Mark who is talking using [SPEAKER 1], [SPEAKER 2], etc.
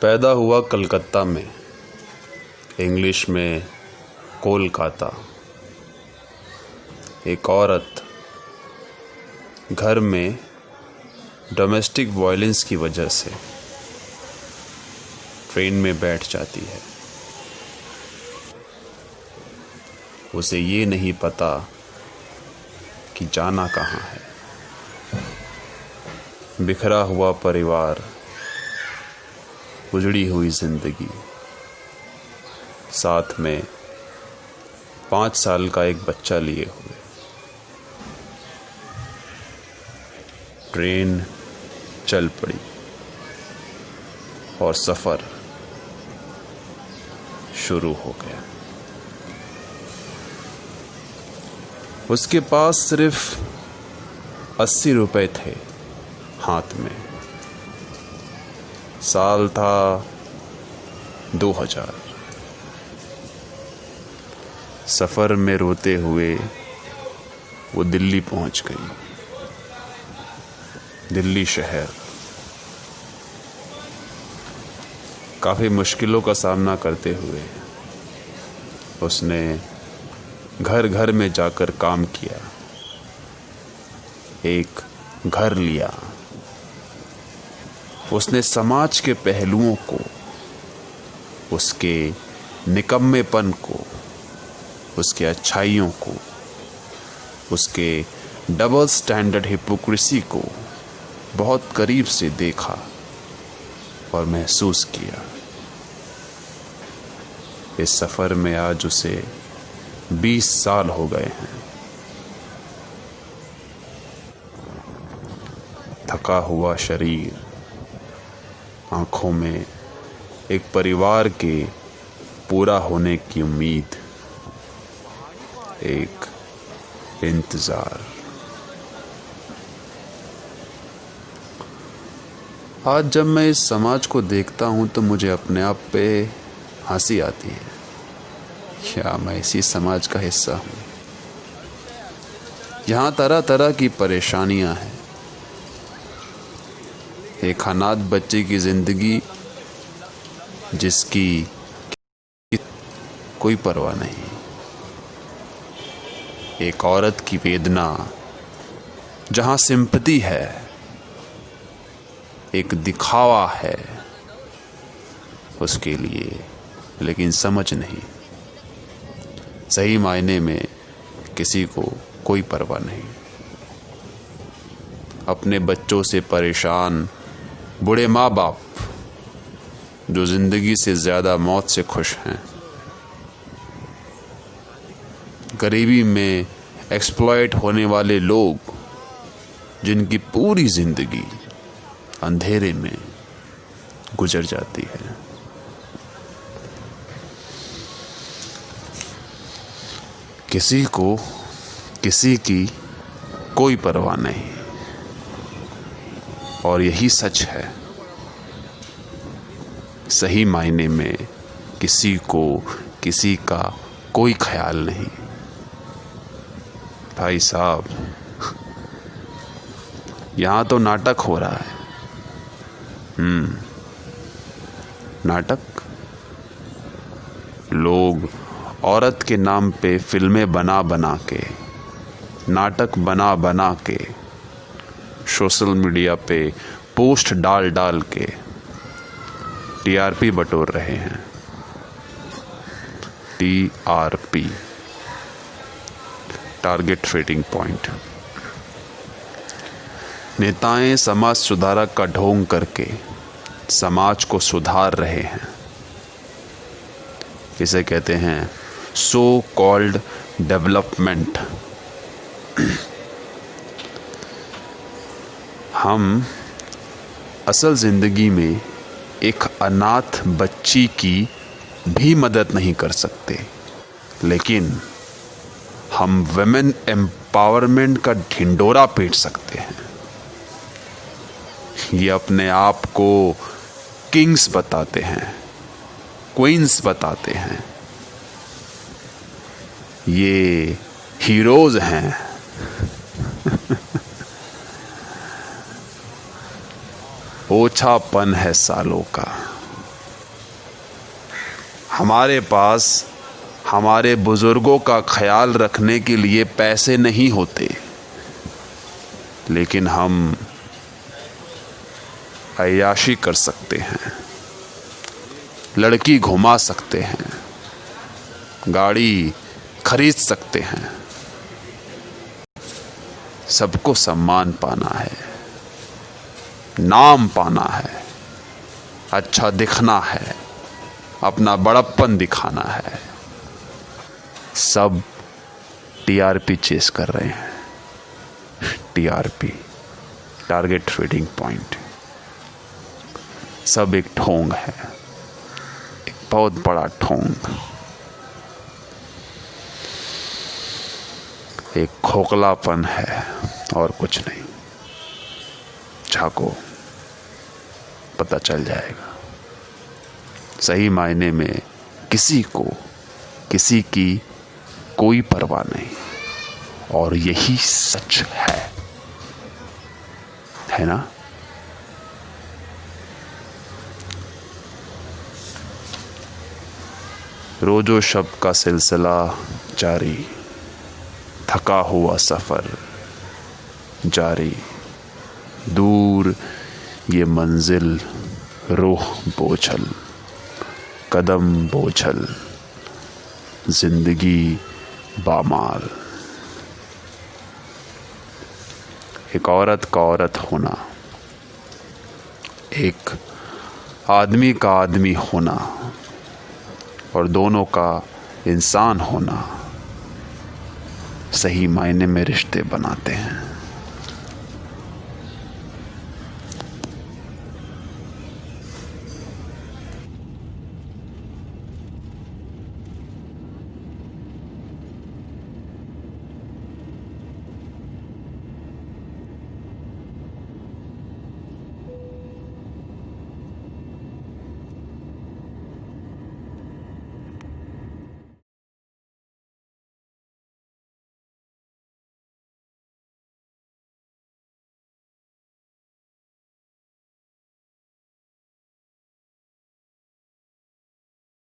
[SPEAKER 1] पैदा हुआ कलकत्ता में, इंग्लिश में कोलकाता। एक औरत घर में डोमेस्टिक वायलेंस की वजह से ट्रेन में बैठ जाती है। उसे ये नहीं पता कि जाना कहाँ है। बिखरा हुआ परिवार, उजड़ी हुई जिंदगी, साथ में 5 साल का एक बच्चा लिए हुए। ट्रेन चल पड़ी और सफ़र शुरू हो गया। उसके पास सिर्फ 80 रुपए थे हाथ में। साल था 2000। सफ़र में रोते हुए वो दिल्ली पहुंच गई। दिल्ली शहर काफ़ी मुश्किलों का सामना करते हुए उसने घर घर में जाकर काम किया, एक घर लिया। उसने समाज के पहलुओं को, उसके निकम्मेपन को, उसके अच्छाइयों को, उसके डबल स्टैंडर्ड हिपोक्रेसी को बहुत करीब से देखा और महसूस किया। इस सफ़र में आज उसे 20 साल हो गए हैं। थका हुआ शरीर, आंखों में एक परिवार के पूरा होने की उम्मीद, एक इंतजार। आज जब मैं इस समाज को देखता हूं तो मुझे अपने आप पे हंसी आती है। क्या मैं इसी समाज का हिस्सा हूं? यहाँ तरह तरह की परेशानियां हैं। एक अनाथ बच्चे की जिंदगी जिसकी कोई परवाह नहीं। एक औरत की वेदना जहां सिंपैथी है, एक दिखावा है उसके लिए, लेकिन समझ नहीं। सही मायने में किसी को कोई परवाह नहीं। अपने बच्चों से परेशान बूढ़े माँ बाप जो जिंदगी से ज्यादा मौत से खुश हैं। गरीबी में एक्सप्लॉइट होने वाले लोग जिनकी पूरी जिंदगी अंधेरे में गुजर जाती है। किसी को किसी की कोई परवाह नहीं, और यही सच है। सही मायने में किसी को किसी का कोई ख्याल नहीं। भाई साहब, यहाँ तो नाटक हो रहा है। नाटक। लोग औरत के नाम पे फिल्में बना बना के, नाटक बना बना के, सोशल मीडिया पे पोस्ट डाल डाल के टीआरपी बटोर रहे हैं। TRP, target rating point. नेताएं समाज सुधारक का ढोंग करके समाज को सुधार रहे हैं। इसे कहते हैं सो कॉल्ड डेवलपमेंट। हम असल जिंदगी में एक अनाथ बच्ची की भी मदद नहीं कर सकते, लेकिन हम वुमेन एम्पावरमेंट का ढिंडोरा पीट सकते हैं। ये अपने आप को किंग्स बताते हैं, क्वींस बताते हैं, ये हीरोज हैं। ओछापन है सालों का। हमारे पास हमारे बुजुर्गों का ख्याल रखने के लिए पैसे नहीं होते, लेकिन हम अय्याशी कर सकते हैं, लड़की घुमा सकते हैं, गाड़ी खरीद सकते हैं। सबको सम्मान पाना है, नाम पाना है, अच्छा दिखना है, अपना बड़प्पन दिखाना है। सब टीआरपी चेस कर रहे हैं। TRP, target reading point. सब एक ढोंग है, एक बहुत बड़ा ढोंग, एक खोखलापन है और कुछ नहीं। झाको, पता चल जाएगा। सही मायने में किसी को किसी की कोई परवाह नहीं, और यही सच है ना। रोजो शब का सिलसिला जारी, थका हुआ सफर जारी, दूर ये मंजिल रूह बोझल, कदम बोझल, जिंदगी बामाल। एक औरत का औरत होना, एक आदमी का आदमी होना, और दोनों का इंसान होना सही मायने में रिश्ते बनाते हैं।